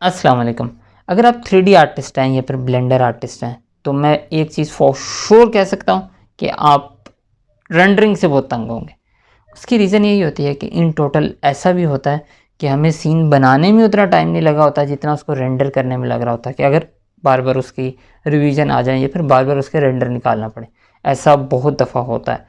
अस्सलाम वालेकुम। अगर आप 3D आर्टिस्ट हैं या फिर ब्लेंडर आर्टिस्ट हैं तो मैं एक चीज़ फॉर श्योर कह सकता हूँ कि आप रेंडरिंग से बहुत तंग होंगे। उसकी रीज़न यही होती है कि इन टोटल ऐसा भी होता है कि हमें सीन बनाने में उतना टाइम नहीं लगा होता जितना उसको रेंडर करने में लग रहा होता है, कि अगर बार बार उसकी रिवीजन आ जाए या फिर बार बार उसके रेंडर निकालना पड़े। ऐसा बहुत दफ़ा होता है।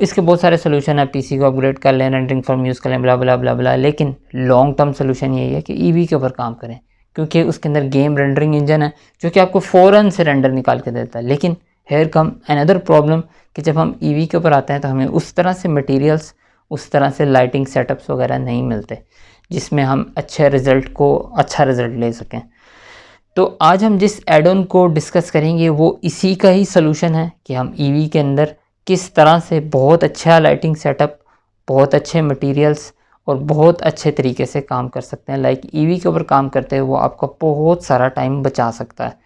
इसके बहुत सारे सोल्यूशन है, पीसी को अपग्रेड कर लें, रेंडरिंग फॉर्म यूज़ कर लें, ब्ला ब्ला ब्ला ब्ला। लेकिन लॉन्ग टर्म सोल्यूशन यही है कि ईवी के ऊपर काम करें, क्योंकि उसके अंदर गेम रेंडरिंग इंजन है जो कि आपको फ़ौरन से रेंडर निकाल के देता है। लेकिन हेयर कम अनदर प्रॉब्लम कि जब हम ईवी के ऊपर आते हैं तो हमें उस तरह से मटेरियल्स, उस तरह से लाइटिंग सेटअप्स वगैरह नहीं मिलते जिसमें हम अच्छा रिज़ल्ट ले सकें। तो आज हम जिस एड ऑन को डिस्कस करेंगे वो इसी का ही सोल्यूशन है कि हम ईवी के अंदर किस तरह से बहुत अच्छा लाइटिंग सेटअप, बहुत अच्छे मटेरियल्स और बहुत अच्छे तरीके से काम कर सकते हैं। लाइक ईवी के ऊपर काम करते हुए वो आपका बहुत सारा टाइम बचा सकता है।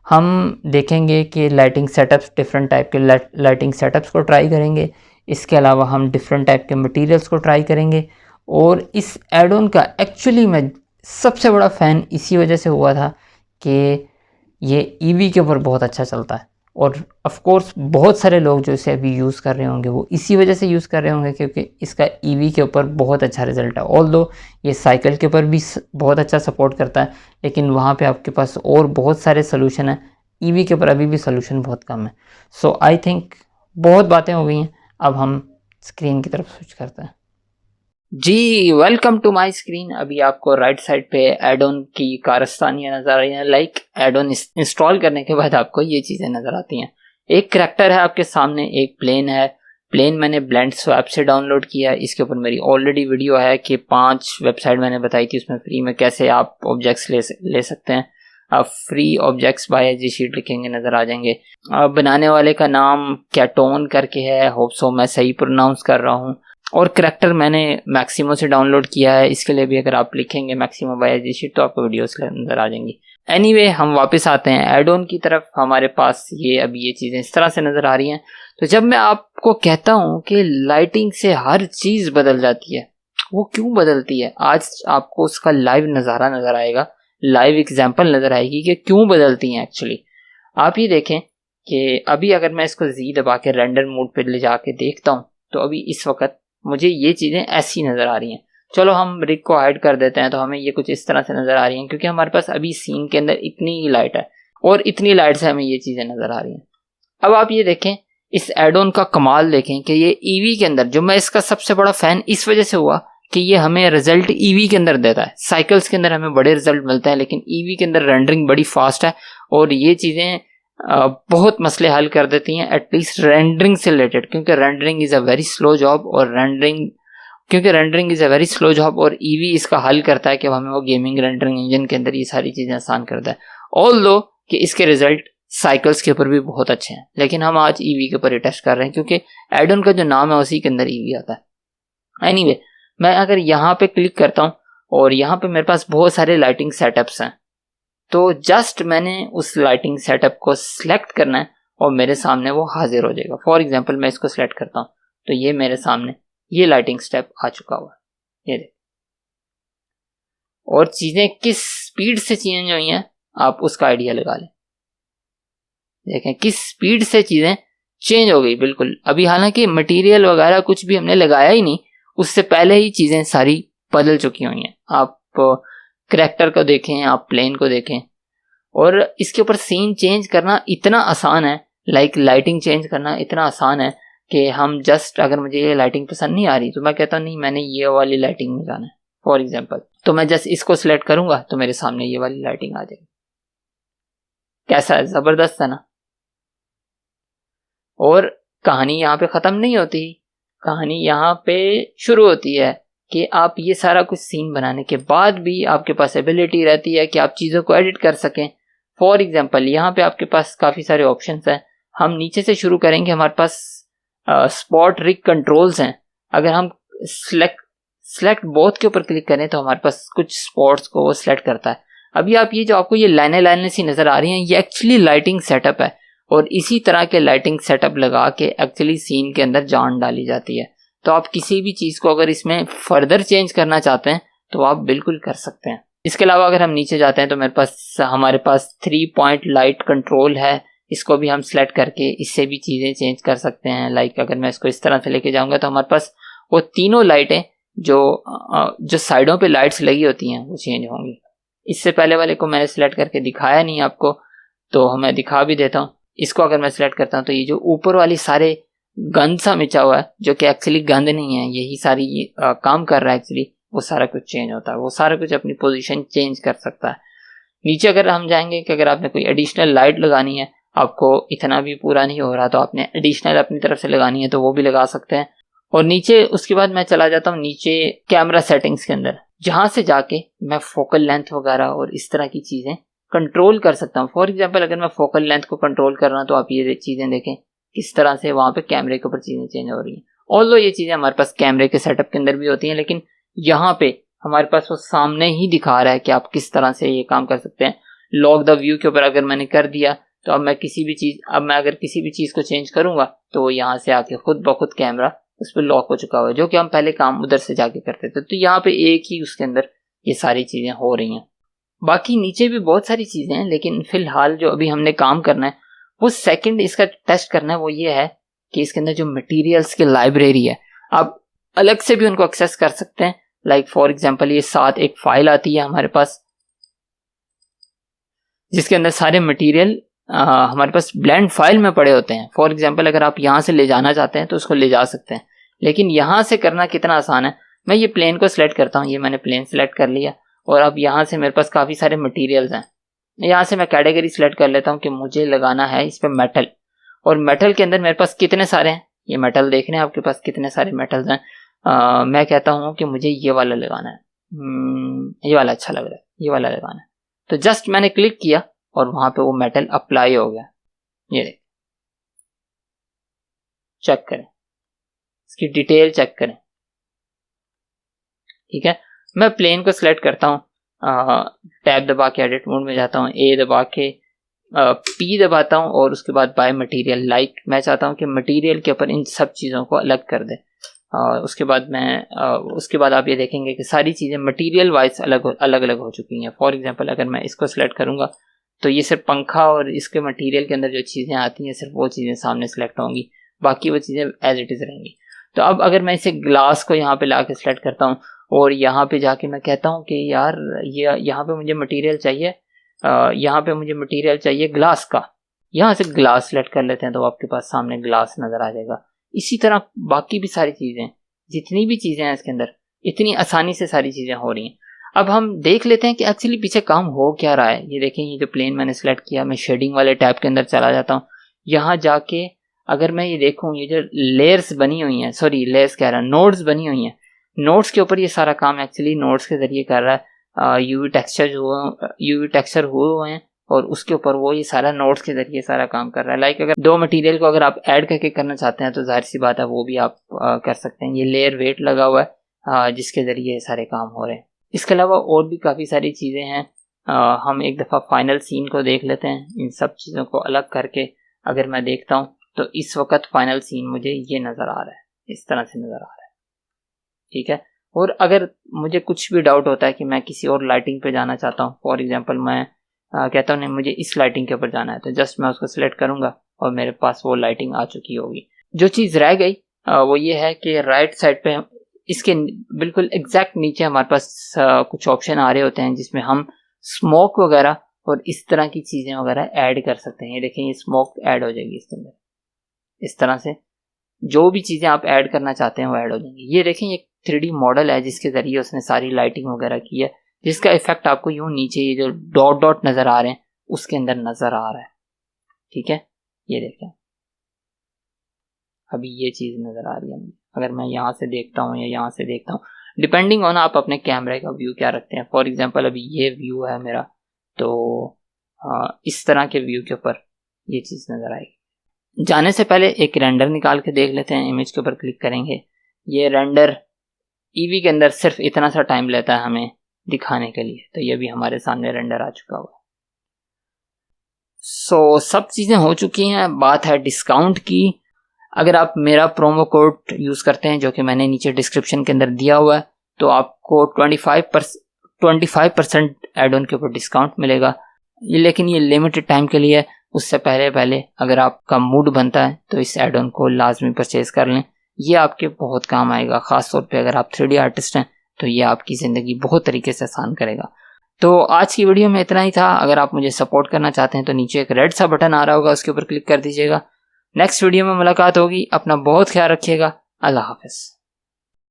हम देखेंगे कि लाइटिंग सेटअप्स, डिफरेंट टाइप के लाइटिंग सेटअप्स को ट्राई करेंगे। इसके अलावा हम डिफरेंट टाइप के मटेरियल्स को ट्राई करेंगे। और इस एड ऑन का एक्चुअली मैं सबसे बड़ा फ़ैन इसी वजह से हुआ था कि ये ईवी के ऊपर बहुत अच्छा चलता है। और ऑफ कोर्स बहुत सारे लोग जो इसे अभी यूज़ कर रहे होंगे वो इसी वजह से यूज़ कर रहे होंगे क्योंकि इसका ईवी के ऊपर बहुत अच्छा रिज़ल्ट है। ऑल्दो ये साइकिल के ऊपर भी बहुत अच्छा सपोर्ट करता है, लेकिन वहाँ पे आपके पास और बहुत सारे सोल्यूशन हैं। ईवी के ऊपर अभी भी सोल्यूशन बहुत कम है। सो आई थिंक बहुत बातें हो गई हैं, अब हम स्क्रीन की तरफ स्विच करते हैं। जी, वेलकम टू माय स्क्रीन। अभी आपको राइट साइड पे एड ऑन की कारस्तानियाँ नज़र आ रही हैं। लाइक एड ऑन इंस्टॉल करने के बाद आपको ये चीज़ें नज़र आती हैं। एक करैक्टर है आपके सामने, एक प्लेन है। प्लेन मैंने ब्लेंड स्वैप से डाउनलोड किया है। इसके ऊपर मेरी ऑलरेडी वीडियो है कि 5 वेबसाइट मैंने बताई थी उसमें फ्री में कैसे आप ऑब्जेक्ट्स ले सकते हैं। आप फ्री ऑब्जेक्ट्स बाय जी शीट लिखेंगे नज़र आ जाएंगे। बनाने वाले का नाम कैटोन करके है, होप सो मैं सही प्रोनाउंस कर रहा हूँ। और करैक्टर मैंने मैक्सिमो से डाउनलोड किया है। इसके लिए भी अगर आप लिखेंगे मैक्सिमो बाय जी शीट तो आपको वीडियोस नज़र आ जाएंगी। एनीवे, हम वापस आते हैं एड ऑन की तरफ। हमारे पास ये चीज़ें इस तरह से नज़र आ रही हैं। तो जब मैं आपको कहता हूँ कि लाइटिंग से हर चीज़ बदल जाती है, वो क्यों बदलती है, आज आपको उसका लाइव नज़ारा नज़र आएगा, लाइव एग्जाम्पल नज़र आएगी कि क्यों बदलती हैं एक्चुअली। आप ये देखें कि अभी अगर मैं इसको जी दबा के रेंडर मोड पर ले जाके देखता हूँ तो अभी इस वक्त मुझे ये चीज़ें ऐसी नज़र आ रही हैं। चलो हम रिग को हाइड कर देते हैं तो हमें ये कुछ इस तरह से नज़र आ रही हैं, क्योंकि हमारे पास अभी सीन के अंदर इतनी ही लाइट है और इतनी लाइट से हमें ये चीज़ें नज़र आ रही हैं। अब आप ये देखें, इस एड ऑन का कमाल देखें कि ये ईवी के अंदर, जो मैं इसका सबसे बड़ा फ़ैन इस वजह से हुआ कि ये हमें रिजल्ट ईवी के अंदर देता है। साइकिल्स के अंदर हमें बड़े रिजल्ट मिलते हैं, लेकिन ईवी के अंदर रेंडरिंग बड़ी फास्ट है और ये चीज़ें बहुत मसले हल कर देती हैं, एटलीस्ट रेंडरिंग से रिलेटेड, क्योंकि rendering is a very slow job और ईवी इसका हल करता है कि हमें वो गेमिंग रेंडरिंग इंजन के अंदर ये सारी चीज़ें आसान करता है। ऑल्दो कि इसके रिजल्ट साइकिल्स के ऊपर भी बहुत अच्छे हैं, लेकिन हम आज ईवी के ऊपर ही टेस्ट कर रहे हैं क्योंकि एड ऑन का जो नाम है उसी के अंदर ईवी आता है। एनीवे, मैं अगर यहाँ पे क्लिक करता हूँ और यहाँ पे मेरे पास बहुत सारे लाइटिंग सेटअप्स हैं, तो जस्ट मैंने उस लाइटिंग सेटअप को सिलेक्ट करना है और मेरे सामने वो हाजिर हो जाएगा। फॉर एग्जांपल मैं इसको सिलेक्ट करता हूँ तो ये मेरे सामने ये लाइटिंग स्टेप आ चुका हुआ है, ये देख। और चीज़ें किस स्पीड से चेंज हुई हैं आप उसका आइडिया लगा लें। देखें किस स्पीड से चीज़ें चेंज हो गई बिल्कुल। अभी हालांकि मटेरियल वगैरह कुछ भी हमने लगाया ही नहीं, उससे पहले ही चीज़ें सारी बदल चुकी हुई हैं। आप करैक्टर को देखें, आप प्लेन को देखें, और इसके ऊपर सीन चेंज करना इतना आसान है, लाइक लाइटिंग चेंज करना इतना आसान है कि हम जस्ट, अगर मुझे ये लाइटिंग पसंद नहीं आ रही तो मैं कहता नहीं मैंने ये वाली लाइटिंग में जाना है फॉर एग्जांपल, तो मैं जस्ट इसको सिलेक्ट करूंगा तो मेरे सामने ये वाली लाइटिंग आ जाएगी। कैसा है, जबरदस्त है ना। और कहानी यहाँ पे ख़त्म नहीं होती, कहानी यहाँ पे शुरू होती है कि आप ये सारा कुछ सीन बनाने के बाद भी आपके पास एबिलिटी रहती है कि आप चीज़ों को एडिट कर सकें। फॉर एग्जांपल यहाँ पे आपके पास काफ़ी सारे ऑप्शंस हैं। हम नीचे से शुरू करेंगे, हमारे पास स्पॉट रिग कंट्रोल्स हैं। अगर हम सेलेक्ट बोथ के ऊपर क्लिक करें तो हमारे पास कुछ स्पॉट्स को वो सिलेक्ट करता है। अभी आप ये जो आपको ये लाइनें सी नज़र आ रही हैं, ये एक्चुअली लाइटिंग सेटअप है और इसी तरह के लाइटिंग सेटअप लगा के एक्चुअली सीन के अंदर जान डाली जाती है। तो आप किसी भी चीज़ को अगर इसमें फर्दर चेंज करना चाहते हैं तो आप बिल्कुल कर सकते हैं। इसके अलावा अगर हम नीचे जाते हैं तो हमारे पास 3 पॉइंट लाइट कंट्रोल है, इसको भी हम सेलेक्ट करके इससे भी चीज़ें चेंज कर सकते हैं। लाइक अगर मैं इसको इस तरह से लेके जाऊंगा तो हमारे पास वो तीनों लाइटें जो साइडों पे लाइट्स लगी होती हैं वो चेंज होंगी। इससे पहले वाले को मैंने सेलेक्ट करके दिखाया नहीं आपको, तो मैं दिखा भी देता हूँ। इसको अगर मैं सेलेक्ट करता हूँ तो ये जो ऊपर वाली सारे गंद सा मिचा हुआ है, जो कि एक्चुअली गंद नहीं है, यही सारी काम कर रहा है एक्चुअली, वो सारा कुछ चेंज होता है, वो सारा कुछ अपनी पोजीशन चेंज कर सकता है। नीचे अगर हम जाएंगे कि अगर आपने कोई एडिशनल लाइट लगानी है, आपको इतना भी पूरा नहीं हो रहा तो आपने एडिशनल अपनी तरफ से लगानी है तो वो भी लगा सकते हैं। और नीचे उसके बाद मैं चला जाता हूँ नीचे कैमरा सेटिंग्स के अंदर, जहाँ से जाके मैं फोकल लेंथ वगैरह और इस तरह की चीज़ें कंट्रोल कर सकता हूँ। फॉर एग्जांपल अगर मैं फोकल लेंथ को कंट्रोल कर रहा हूँ तो आप ये चीज़ें देखें किस तरह से वहाँ पे कैमरे के ऊपर चीज़ें चेंज हो रही हैं। ऑल्दो ये चीज़ें हमारे पास कैमरे के सेटअप के अंदर भी होती हैं, लेकिन यहाँ पे हमारे पास वो सामने ही दिखा रहा है कि आप किस तरह से ये काम कर सकते हैं। लॉक द व्यू के ऊपर अगर मैंने कर दिया तो अब मैं अगर किसी भी चीज़ को चेंज करूंगा तो यहाँ से आके खुद ब खुद कैमरा उस पर लॉक हो चुका हुआ है, जो कि हम पहले काम उधर से जाके करते थे। तो यहाँ पे एक ही उसके अंदर ये सारी चीज़ें हो रही हैं। बाकी नीचे भी बहुत सारी चीज़ें हैं, लेकिन फिलहाल जो अभी हमने काम करना है वो सेकंड इसका टेस्ट करना है, वो ये है कि इसके अंदर जो मटेरियल्स की लाइब्रेरी है आप अलग से भी उनको एक्सेस कर सकते हैं। लाइक फॉर एग्जांपल ये साथ एक फाइल आती है हमारे पास जिसके अंदर सारे मटेरियल हमारे पास ब्लेंड फाइल में पड़े होते हैं। फॉर एग्जांपल अगर आप यहाँ से ले जाना चाहते हैं तो उसको ले जा सकते हैं, लेकिन यहाँ से करना कितना आसान है। मैं ये प्लेन को सिलेक्ट करता हूँ, ये मैंने प्लेन सिलेक्ट कर लिया और अब यहाँ से मेरे पास काफ़ी सारे मटेरियल्स हैं। यहाँ से मैं कैटेगरी सिलेक्ट कर लेता हूँ कि मुझे लगाना है इस पर मेटल, और मेटल के अंदर मेरे पास कितने सारे हैं ये मेटल देख रहे हैं आपके पास कितने सारे मेटल्स हैं। मैं कहता हूँ कि मुझे ये वाला लगाना है, ये वाला अच्छा लग रहा है, ये वाला लगाना है। तो जस्ट मैंने क्लिक किया और वहाँ पे वो मेटल अप्लाई हो गया। ये देख, चेक करें, इसकी डिटेल चेक करें। ठीक है, मैं प्लेन को सिलेक्ट करता हूँ, टैब दबा के एडिट मोड में जाता हूँ, ए दबा के पी दबाता हूँ और उसके बाद बाय मटेरियल। लाइक मैं चाहता हूँ कि मटेरियल के ऊपर इन सब चीज़ों को अलग कर दे। उसके बाद आप ये देखेंगे कि सारी चीज़ें मटेरियल वाइज अलग अलग हो चुकी हैं। फॉर एग्जांपल अगर मैं इसको सिलेक्ट करूँगा तो ये सिर्फ पंखा और इसके मटेरियल के अंदर जो चीज़ें आती हैं सिर्फ वो चीज़ें सामने सेलेक्ट होंगी, बाकी वो चीज़ें एज इट इज़ रहेंगी। तो अब अगर मैं इसे ग्लास को यहाँ पे ला के सिलेक्ट करता हूँ और यहाँ पे जाके मैं कहता हूँ कि यार ये यहाँ पे मुझे मटेरियल चाहिए, यहाँ पे मुझे मटेरियल चाहिए ग्लास का, यहाँ से ग्लास सेलेक्ट कर लेते हैं तो आपके पास सामने ग्लास नज़र आ जाएगा। इसी तरह बाकी भी सारी चीज़ें, जितनी भी चीज़ें हैं इसके अंदर, इतनी आसानी से सारी चीज़ें हो रही हैं। अब हम देख लेते हैं कि एक्चुअली पीछे काम हो क्या रहा है। ये देखें, ये जो प्लेन मैंने सेलेक्ट किया, मैं शेडिंग वाले टैब के अंदर चला जाता हूँ। यहाँ जाके अगर मैं ये देखूँ, ये जो लेयर्स बनी हुई हैं, सॉरी लेयर्स कह रहा हूँ, नोड्स बनी हुई हैं, नोड्स के ऊपर ये सारा काम एक्चुअली नोड्स के ज़रिए कर रहा है। यूवी टेक्सचर हुए हैं और उसके ऊपर वो ये सारा नोड्स के ज़रिए सारा काम कर रहा है। लाइक अगर दो मटेरियल को अगर आप ऐड करके करना चाहते हैं तो जाहिर सी बात है वो भी आप कर सकते हैं। ये लेयर वेट लगा हुआ है जिसके ज़रिए सारे काम हो रहे हैं। इसके अलावा और भी काफ़ी सारी चीज़ें हैं। हम एक दफ़ा फाइनल सीन को देख लेते हैं। इन सब चीज़ों को अलग करके अगर मैं देखता हूँ तो इस वक्त फाइनल सीन मुझे ये नज़र आ रहा है, इस तरह से नज़र आ रहा है। ठीक है, और अगर मुझे कुछ भी डाउट होता है कि मैं किसी और लाइटिंग पे जाना चाहता हूँ, फॉर एग्जांपल मैं कहता हूँ नहीं मुझे इस लाइटिंग के ऊपर जाना है, तो जस्ट मैं उसको सिलेक्ट करूँगा और मेरे पास वो लाइटिंग आ चुकी होगी। जो चीज़ रह गई वो ये है कि राइट साइड पे इसके बिल्कुल एग्जैक्ट नीचे हमारे पास कुछ ऑप्शन आ रहे होते हैं जिसमें हम स्मोक वगैरह और इस तरह की चीज़ें वगैरह ऐड कर सकते हैं। ये देखें, ये स्मोक ऐड हो जाएगी इसके अंदर। इस तरह से जो भी चीज़ें आप ऐड करना चाहते हैं वो ऐड हो जाएंगी। ये देखें, ये 3D मॉडल है जिसके ज़रिए उसने सारी लाइटिंग वगैरह की है, जिसका इफेक्ट आपको यूँ नीचे ये जो डॉट डॉट नज़र आ रहे हैं उसके अंदर नज़र आ रहा है। ठीक है, ये देखें, अभी ये चीज़ नज़र आ रही है। अगर मैं यहाँ से देखता हूँ या यहाँ से देखता हूँ, डिपेंडिंग ऑन आप अपने कैमरे का व्यू क्या रखते हैं। फॉर एग्जांपल अभी ये व्यू है मेरा, तो इस तरह के व्यू के ऊपर ये चीज़ नज़र आएगी। जाने से पहले एक रेंडर निकाल के देख लेते हैं। इमेज के ऊपर क्लिक करेंगे। ये रेंडर ईवी के अंदर सिर्फ इतना सा टाइम लेता है हमें दिखाने के लिए, तो ये भी हमारे सामने रेंडर आ चुका हुआ है। सो सब चीज़ें हो चुकी हैं। बात है डिस्काउंट की। अगर आप मेरा प्रोमो कोड यूज़ करते हैं जो कि मैंने नीचे डिस्क्रिप्शन के अंदर दिया हुआ है, तो आपको 25% एड ऑन के ऊपर डिस्काउंट मिलेगा, लेकिन ये लिमिटेड टाइम के लिए है। उससे पहले अगर आपका मूड बनता है तो इस एड ऑन को लाजमी परचेज कर लें, ये आपके बहुत काम आएगा। ख़ास तौर पे अगर आप 3D आर्टिस्ट हैं तो ये आपकी ज़िंदगी बहुत तरीके से आसान करेगा। तो आज की वीडियो में इतना ही था। अगर आप मुझे सपोर्ट करना चाहते हैं तो नीचे एक रेड सा बटन आ रहा होगा, उसके ऊपर क्लिक कर दीजिएगा। नेक्स्ट वीडियो में मुलाकात होगी। अपना बहुत ख्याल रखिएगा। अल्लाह हाफ़िज़।